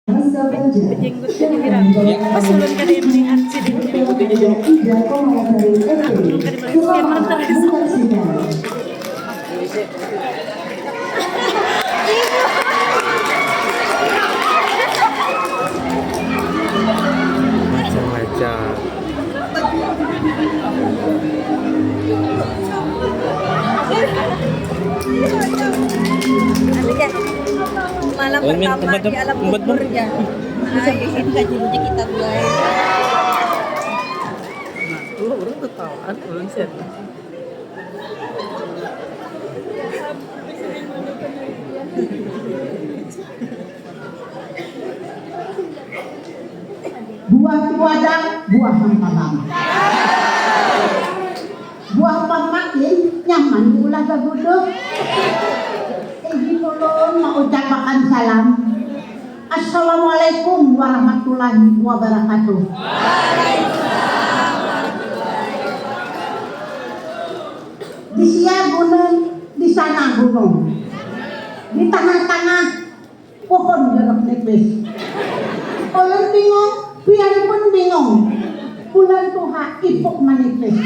Jenggotnya dibilang pas ulun kada melihat sih di jenggotnya ulun kada melihat mereka macam-macam. malam pertama di alam kuburnya. Ay, kajiannya kita buat. Orang ketahuan, orang set. Buah tuadang, buah hampalam. Buah pamakin, nyaman diulah gagudo. Tolong mau ucapkan salam. Assalamualaikum warahmatullahi wabarakatuh. Di sia gunung, di sana gunung. Di tengah-tengah pohon jeruk nipis. Orang bingung, biar pun bingung. Bulan tuha ipuk manipis.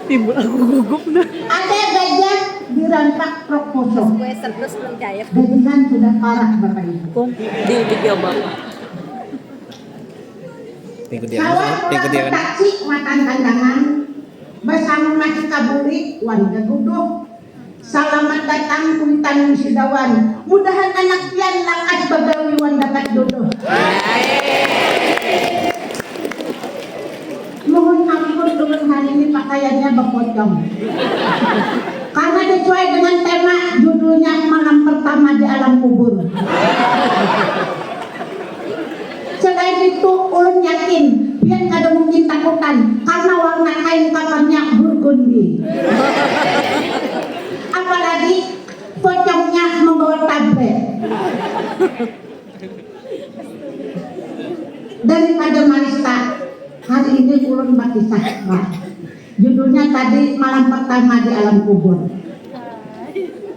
Timbul aku gugup dah. Ada gajah dirantak proposal. Gue servis belum cair. Gajian sudah parah Bapak Ibu. Kong di tiga bapak. Sawah pulang taksi makan kandangan. Bersama masih kaburi warga guduh. Selamat datang Kuitan Wisudawan. Mudahan anak pian lakas bagawi wan dapat dodoh. Mohon ampun dengan hari ini pakaiannya berpocong. Karena sesuai dengan tema judulnya malam pertama di alam kubur. Selain itu ulun yakin biar kada mungkin takutan karena warna kain kamarnya burgundi. Apalagi pocongnya membawa tablet. Daripada Marista, hari ini ulun bagi sastra. Judulnya tadi malam pertama di alam kubur.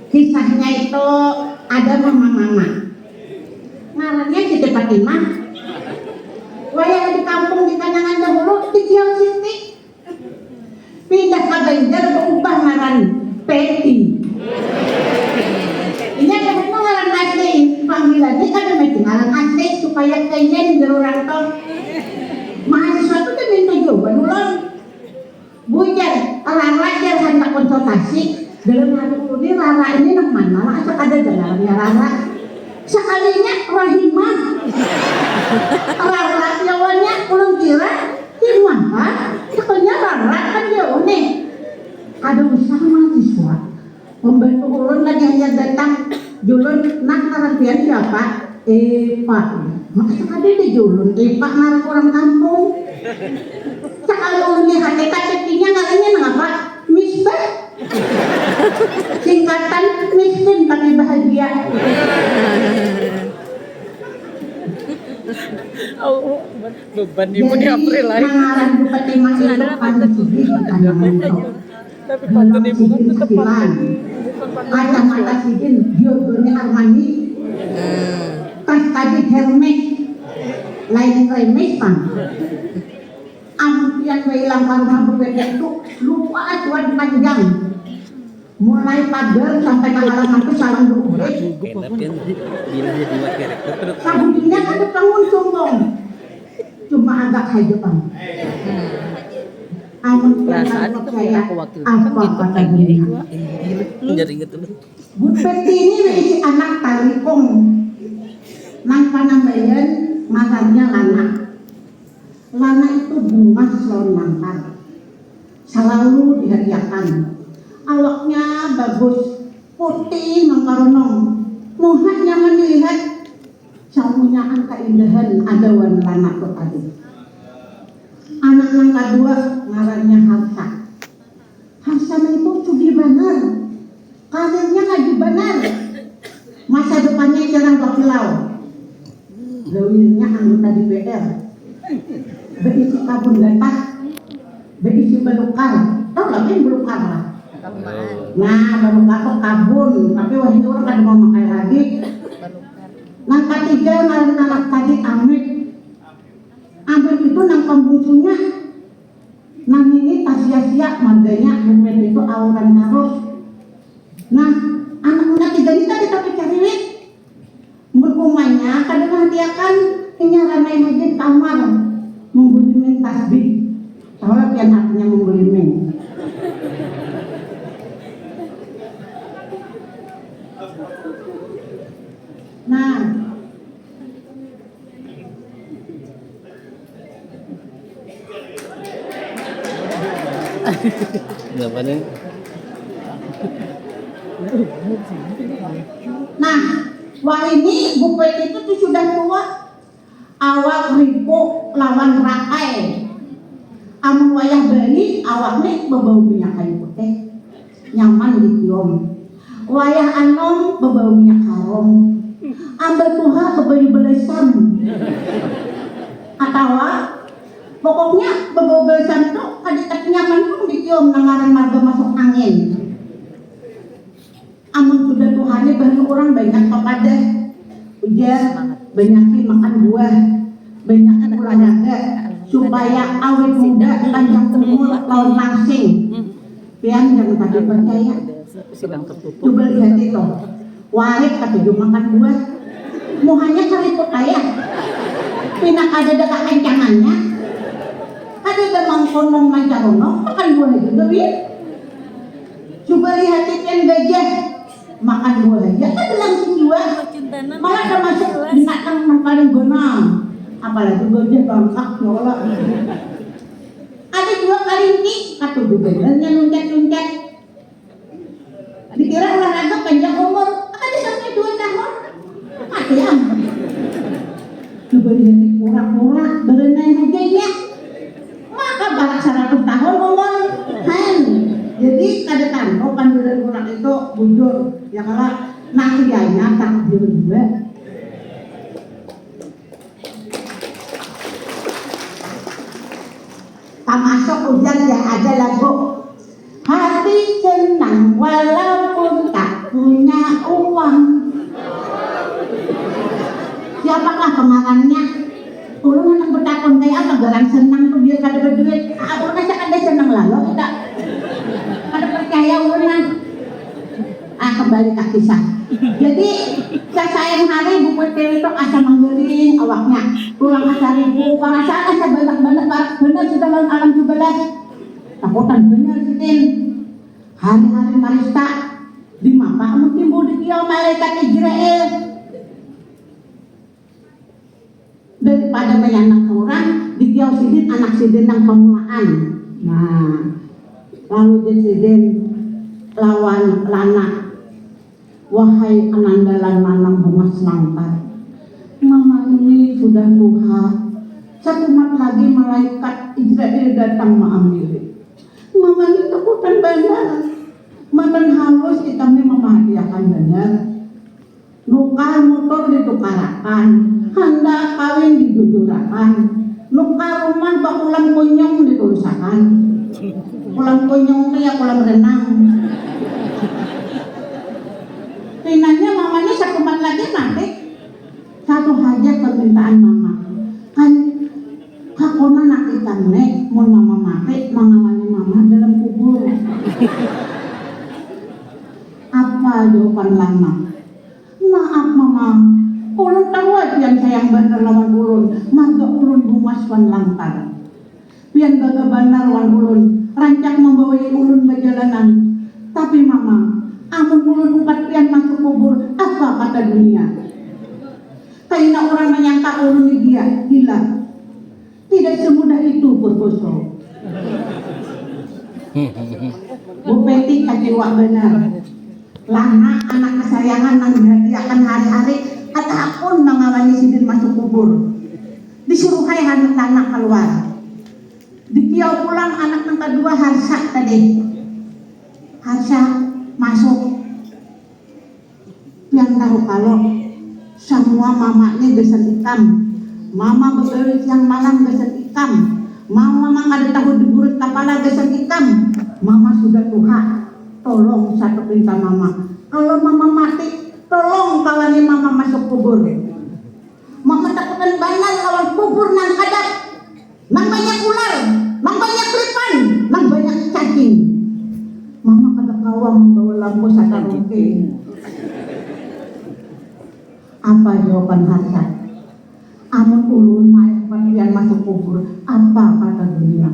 Kisahnya itu ada mama-mama. Ngarannya Siti Fatimah. Wayang di kampung di Kandangan dahulu di Kiau Siti. Pindah ke Banjar berubah ngaran Peti. Ini ada ngaran asli panggilannya kan ada ngaran asli supaya kayaknya di orang tol. Mahasiswa itu kan minta jawaban ulun. Bujar, Rara yang hendak konsultasi dalam hati ini Rara ini nak mana? Asal ada jalannya Rara. Sekalinya Rahimah. Rara jawabannya ulun kira Timah kan? Sekalinya Rara kan jauh nih. Ada usaha mahasiswa. Pembantu ulun lagi hanya datang. Julun nak ngaran siapa? Pak. Masa ada di Julun? Pak ngaran orang kampung. Sekali ulun lihat KTP-nya ngarannya ngapa? Misbah. Singkatan miskin tapi bahagia. Oh, beban ibu di April lagi. Ngaran Bupati Mas itu paling sedih Tapi pantun ibu kan tetap pantun. Kacamata sidin, jodohnya Armani. Tas tadi Hermes, lain Hermes pan. Yang hilang karena berbeda itu lupa aturan panjang. Mulai pagar sampai ke halaman itu salam dulu. Sabunnya kan depangun sombong. Cuma agak hajapan. Amun Perasaan itu saya aku waktu itu apa kan gitu kata lagi dunia. jadi inget dulu. Bupati ini isi anak talikung. Nang panambayan makannya Lana. Lana itu bunga selonangkan. Selalu dihadiahkan. Awaknya bagus, putih mengkaronong. Muhanya melihat samunyaan keindahan adawan Lana itu tadi. Anak yang kedua ngarannya Harsa. Harsa itu sugih benar. Karirnya lagi benar. Masa depannya jarang bakilau. Gawinnya anggota DPR. Berisi kabun gatah. Berisi belukar. Tahu lagi belukar lah. Nah belukar itu kabun. Tapi wahyu orang tiga ngaran anak tadi Amit. Amit itu nang pembungsunya. Nang ini tak sia-sia marganya Bupet itu auran terus. Nah, anak-anak tiga ini tadi tapi cariwit. Berkumanya kadang hatiakan inya ramai aja kamar membulimin tasbih. Soalnya pian artinya membulimin. Nah, Kenapa nih? nah, wah ini Bupet itu tuh sudah tua. Awak ripo lawan rakai. Amun wayah beli awaknya bebau minyak kayu putih. Nyaman ditium. Wayah anom bebau minyak harum. Ambil tuha bebau belesan. Atawa pokoknya bebau belesan tuh kadang nyaman pun ditium nangaran marga masuk angin. Amun sudah Tuhannya baru orang banyak kepada ujar banyakin makan buah, banyakin olahraga supaya awet muda panjang umur lawan langsing. Pian jangan tadi percaya. Sidang tertutup. Coba lihat itu, warik kata makan buah, muhanya keriput kaya. Pinak ada dekat kencangannya, ada demang konong mancarono makan buah juga biar. Coba lihat ikan gajah makan buah aja kan langsung jual. Malah ada masuk binatang yang paling gonang, apalagi gajah bangkak nolak. Ada juga kelinci, kata gubernurnya luncat-luncat. Dikira olahraga panjang umur, ada sampai 2 tahun. Ada yang coba lihat pura-pura berenang aja ya. Maka barak 100 tahun umur. Jadi kada tanto panduran orang itu bujur ya kalau nakianya takdir juga. Termasuk hujan ya ada lagu hati senang walaupun tak punya uang. Siapakah pengarangnya? Ulun anak bertakon kayak apa garang senang tuh biar kada berduit. Aku rasa kada senang lalu kita kada percaya ulun. Kembali ke kisah. Jadi sayang hari Bupet itu asa manggeling awaknya. Pulang asa ribu, parasaan asa banyak-banyak benar sudah lawan alam 17. Takutan benar sitin. Hari-hari marista di mapa amun timbul di kiau malaikat Israel. Daripada banyak anak orang di kiau sidin anak sidin yang pemulaan. Nah, lalu di sidin lawan lana. Wahai anandalan manang bunga selangkar, mama ini sudah tua. Satu mat lagi malaikat Israel datang mengambil. Mama ini takutan benar. Makan halus kita ini memahadiakan benar. Nukar motor ditukarakan, hendak kawin dijujurakan. Nukar rumah bakulang kunyong ditulisakan. Pulang kunyong ya pulang renang. Pinanya mamanya satu mat lagi nanti satu hajat permintaan mama kan hakona nak ikan nek mau mama mati mengamani mama dalam kubur. Apa jawaban lama? Maaf mama, ulun tahu yang sayang bener lawan ulun, marga ulun bumas wan langkar. Pian gaga benar wan ulun, rancak membawa ulun berjalanan. Tapi mama, amun ulun umpat pian masuk kubur, apa kata dunia? Karena orang menyangka ulun ini dia gila. Tidak semudah itu Purwoso. Bu Peti kecewa benar. Lana anak kesayangan yang dihadiahkan hari-hari ataupun mengawali sidin masuk kubur. Disuruh hai anak tanah keluar. Dikiau pulang anak yang kedua Harsha tadi. Harsha masuk. Yang tahu kalau semua mamanya besan ikam. Mama bebelit yang malam besan ikam. Mama ada tahu diburut kepala besan ikam. Mama sudah tua. Tolong satu perintah mama. Kalau mama mati, tolong kawani mama masuk kubur. lampu sadar mungkin. Apa jawaban Hasan? Amun ulun mae bagian masuk kubur, apa kata dunia?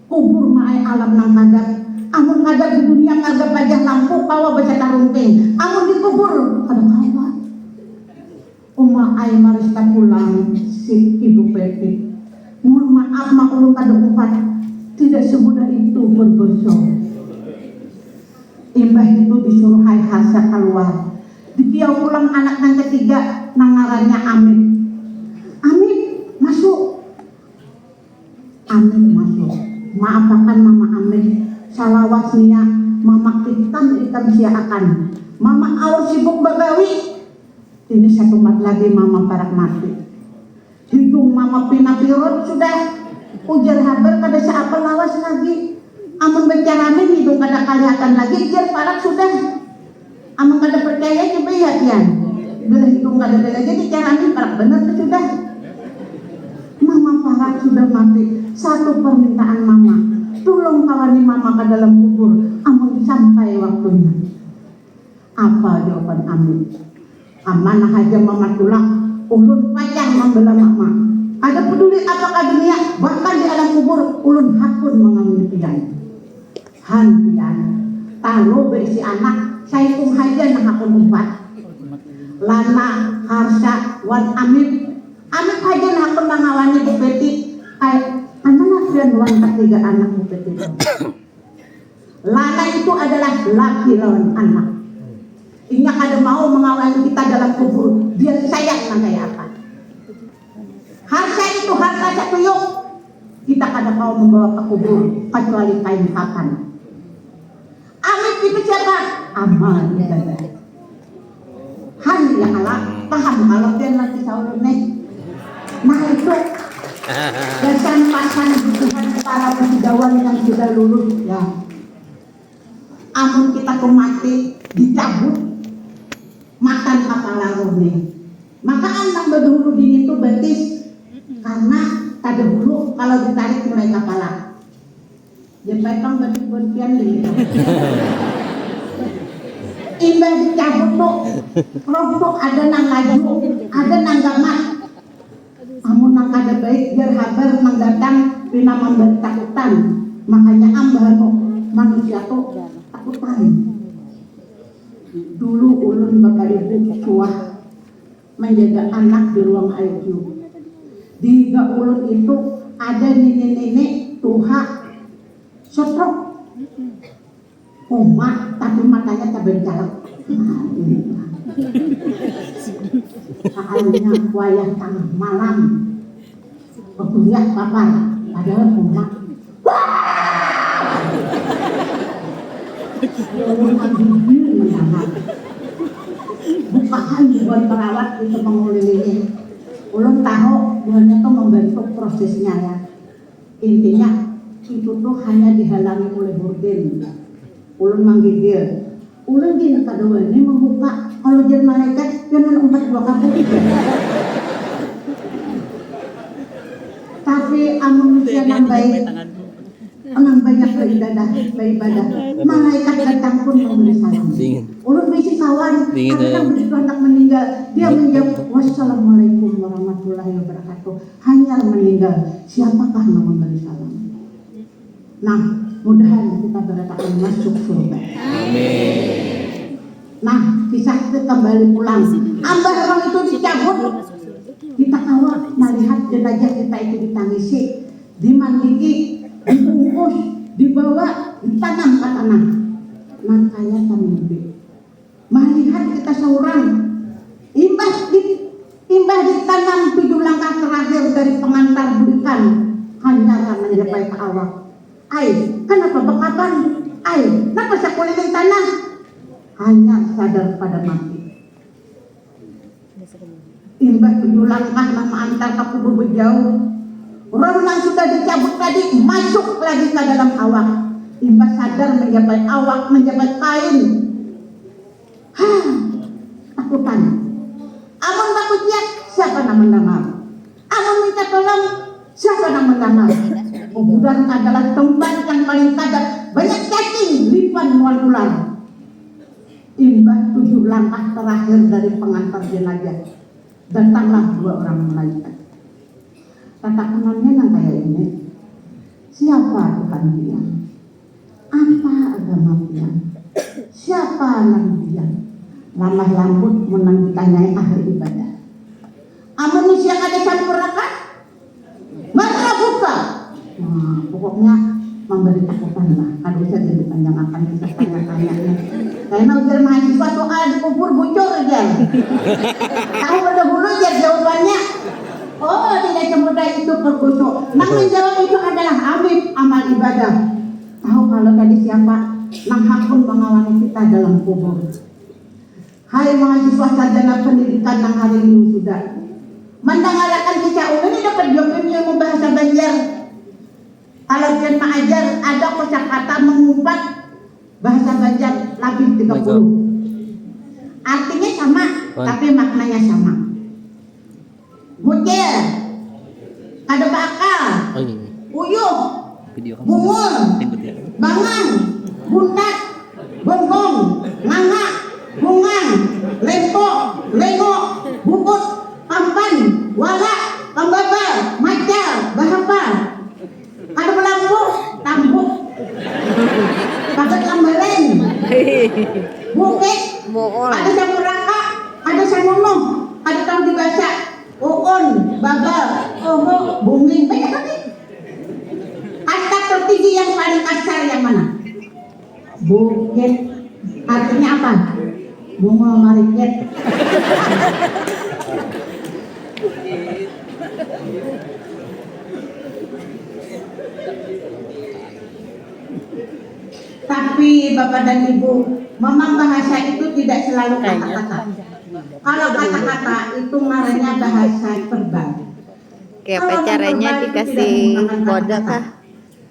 Kubur mae alam nang kadap. Amun kadap di dunia kagak pajah lampu kawa baca tarungking. Amun dikubur ada kawa. Uma ai maris pulang si Ibu Peti. Mohon maaf mak ulun kada umpat. Tidak semudah itu berberso. Imbah itu disuruh hai Hasa keluar. Dipiau pulang anak yang ketiga nangarannya Amit. Amit masuk. Amit masuk. Maafakan Mama Amit. Salawat nia Mama ikan siakan. Mama awal sibuk bagawi. Ini satu mat lagi Mama parak mati. Hidung Mama pinapirot sudah. Ujar haber pada siapa lawas lagi. Amun bicara amin hidung kada kelihatan lagi. Ujar parak sudah. Amun kada percaya coba hatian. Bila hidung kada ada lagi bicara amin parak benar sudah. Mama parak sudah mati. Satu permintaan Mama. Tolong kawani Mama ke dalam kubur. Amun sampai waktunya. Apa jawaban Amin? Amanah aja Mama tulang. Ulun payah membela Mama. Ada peduli apakah dunia, bahkan di alam kubur ulun hakun mengambil pian. Han pian, talo berisi anak, saya pun haja nak hakun umpat. Lana, Harsha, Wan Amit, Amit haja nak hakun mengawani Bu Peti. Anak pian Wan ketiga anak Bu Peti. Lana itu adalah laki lawan anak. Ingat ada mau mengawani kita dalam kubur, dia sayang nang kayak apa? Harta itu harta satu yuk. Kita kada mau membawa ke kubur kecuali kain kapan. Amit itu siapa? Amal ibadah. Han ya Allah, paham kalau dia nanti sahur nih. Nah itu pasan Tuhan para wisudawan yang sudah lulus ya. Amun kita mati dicabut makan kepala rohnya. Maka anak berdulu dingin itu betis. Karena tadi dulu kalau ditarik mulai kepala jempetong berpian gitu. Imbah dicabut tuh roh tuh ada nang laju ada nang gamat. Amun nang kada baik biar habar menggadang pina memberi takutan. Makanya ambah manusia tuh takutan. Dulu ulun bapak ibu suah menjaga anak di ruang ICU. Di ulun itu ada nenek-nenek tuha stroke umat tapi matanya tak berjalan. Soalnya wayah tengah malam berkuliah papar padahal umat bukaan buat perawat itu mengulilinya. Ulun tahu Tuhan itu membentuk prosesnya ya. Intinya itu tuh hanya dihalangi oleh horden. Ulun menggigil. Ulun gini kedua ini membuka. Kalau jadi malaikat jangan umpat dua kali. Tapi manusia yang baik, orang banyak beribadah. Malaikat datang pun memberi salam. Ulun bisi kawan, kadang begitu hendak meninggal, dia menjawab wassalamualaikum warahmatullahi wabarakatuh. Hanya meninggal, siapakah yang memberi salam? Nah, mudahan kita berkatakan masuk surga. Amin. Nah, kisah itu kembali pulang. Ambah orang itu dicabut, kita kawal melihat jenazah kita itu ditangisi, dimandiki, dibungkus, dibawa, ditanam ke tanah. Makanya kami melihat kita seorang imbah ditanam 7 langkah terakhir dari pengantar berikan hanya mencapai ke awal. Kenapa bekapan? Kenapa sakuliling tanah? Hanya sadar pada mati. Imbah 7 langkah nama antar ke kubur berjauh. Orang yang sudah dicabut tadi masuk lagi ke dalam awak. Imbah sadar menjabat awak, menjabat kain. Takutan. Amun takutnya siapa nama? Amun minta tolong siapa nama? Kuburan adalah tempat yang paling kadang banyak cacing, lipan mual ular. Imbas 7 langkah terakhir dari pengantar jenazah, datanglah 2 orang malaikat. Katakanannya yang kayak ini, siapa Tuhan dia? Apa agama dia? Siapa nabi dia? Lamah lambut menang ditanyai ahli ibadah. Manusia ada campur raka? Mana buka? Nah, pokoknya memberi takutan lah. Kalau bisa jadi panjang akan kita tanya-tanyanya. Karena ujar mahasiswa soal dikubur bocor aja. Tahu dahulu ya jawabannya. Oh, tidak semudah itu bergosok. Nah, menjawab itu adalah ambil amal ibadah. Tahu kalau tadi siapa? Nang hakun mengawani kita dalam kubur. Hai mahasiswa sarjana pendidikan yang hari ini sudah mendengarkan kisah ini dapat jawabannya ilmu bahasa Banjar. Kalau dia mengajar ada kosakata mengumpat bahasa Banjar lebih 30. Artinya sama, tapi maknanya sama. Mucil, ada bakal, uyuh, bungul, bangang, buntat, bonggong, nganga, bungang, lempo, lengo, bubut, pampan, wala, pambaba, macal, bahapa. Ada pelampu, tambuk, pakai lambaran, bukit, ada campur raka, ada samono, ada tahun dibaca, uun, babal, oho, bumi, banyak lagi. Kata tertinggi yang paling kasar yang mana? Bukit, artinya apa? Bunga mariket. Tapi Bapak dan Ibu, memang bahasa itu tidak selalu kata-kata. Kalau kata-kata itu marahnya bahasa verbal. Kayak apa caranya dikasih kode kah?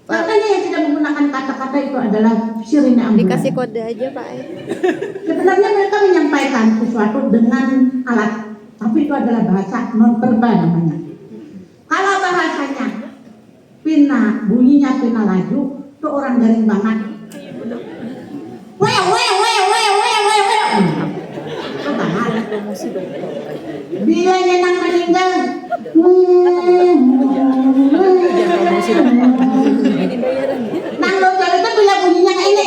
Makanya yang tidak menggunakan kata-kata itu adalah sirine ambulan. Dikasih kode aja Pak. Sebenarnya mereka menyampaikan sesuatu dengan alat, tapi itu adalah bahasa non verbal namanya. Kalau bahasanya pina, bunyinya pina laju, itu orang garing banget. Bila nyenang meninggal, nang dokter itu bila bunyinya kayak ini,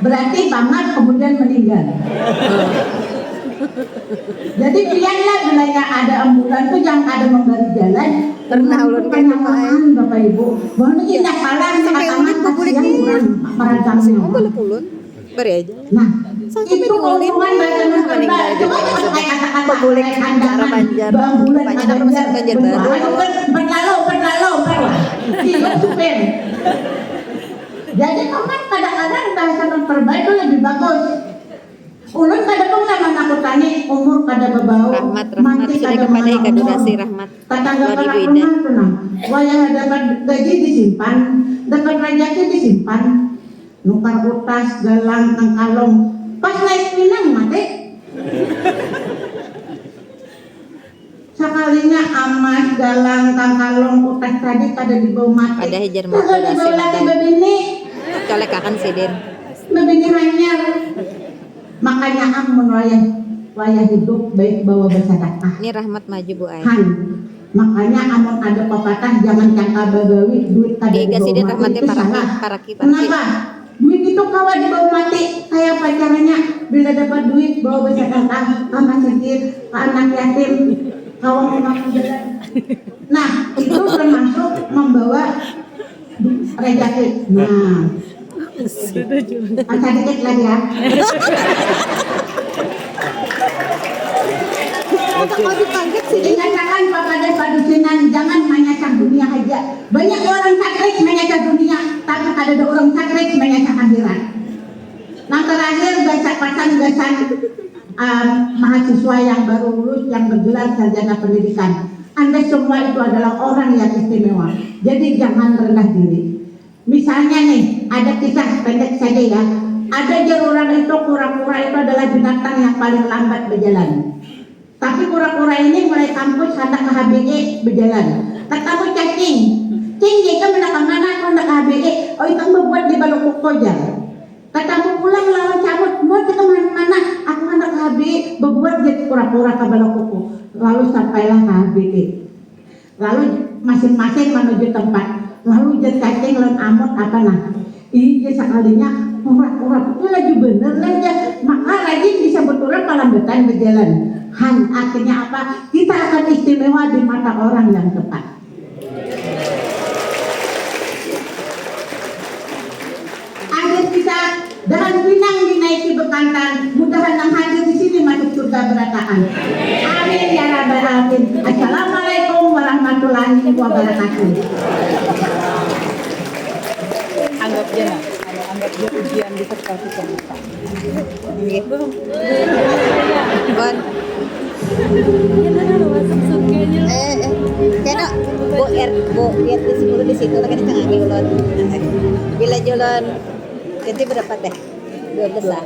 berarti banget kemudian meninggal. Jadi biarlah bilanya ada ambulan tuh jangan ada memberi jalan. Pernah ulun kenyaman Bapak Ibu. Bahwa ini tidak kalah sampai kasihan kurang merancangnya. Oh boleh pulun, beri aja. Nah, itu keuntungan bagaimana meninggal juga pakai kata-kata pegulik cara Banjar. Banyak nama mesin Banjar baru. Berlalu, hidup supir. Jadi teman kadang-kadang bahasa non verbal itu lebih bagus. Ulun kadang sama aku tanya umur kada bebau. Rahmat sudah kepada ika durasi rahmat. Tetangga kelakuan tenang. Wayah dapat gaji disimpan, dapat rezeki disimpan. Nukar utas, galang, tangkalong. Pas naik pinang mati. Sekalinya amas, galang, tangkalong, utas tadi kada dibawa mati. Ada hijar mati. Kada dibawa lagi begini. Colek akan sidin. Begini hanyar. Makanya amun wayah hidup baik bawa bersedekah. Ini rahmat maju Bu Ai. Makanya amun ada pepatah jangan cangka bagawi duit kada dibawa mati itu salah. Kenapa? Duit itu kawan dibawa mati. Kayak apa caranya? Bila dapat duit bawa bersedekah ke masjid, ke anak yatim, kawan makan jalan. Nah itu termasuk membawa rezeki. Nah. Angkat dikit lagi ya. Ingatkan kepada padusinan jangan menyasar dunia aja. Banyak orang sakit menyasar dunia, tapi ada orang sakit menyasar akhirat. Nah terakhir baca pasan mahasiswa yang baru lulus yang bergelar sarjana pendidikan. Anda semua itu adalah orang yang istimewa. Jadi jangan rendah diri. Misalnya nih, ada kisah pendek saja ya. Ada jaruran itu kura-kura itu adalah binatang yang paling lambat berjalan. Tapi kura-kura ini mulai kampus hendak ke HBE berjalan. Ketemu cacing. Tinggi ka mana ko nakabi o itang mabuat di balok ko dyan. Katamu pulang lawan cabut, mau ke mana-mana, aku anak HB, berbuat jadi pura-pura ke balok ko. Lalu sampailah ke HB. Lalu masing-masing menuju tempat. Lalu jadi cacing lawan amot apa nah. Iya sekalinya pura-pura itu lagi bener aja. Maka lagi bisa berturut malam betan berjalan. Akhirnya apa? Kita akan istimewa di mata orang yang tepat. Akhir kita dengan pinang dinaiki bekantan, mudahan yang hadir di sini masuk surga berataan. Amin ya rabbal alamin. Assalamualaikum warahmatullahi wabarakatuh. Anggap dia nah, anggap dia ujian disertasi komika. Bon. Kena bu lihat di sepuluh di situ lagi di tengah ulun. Bila jalan, jadi berapa teh? 12 lah.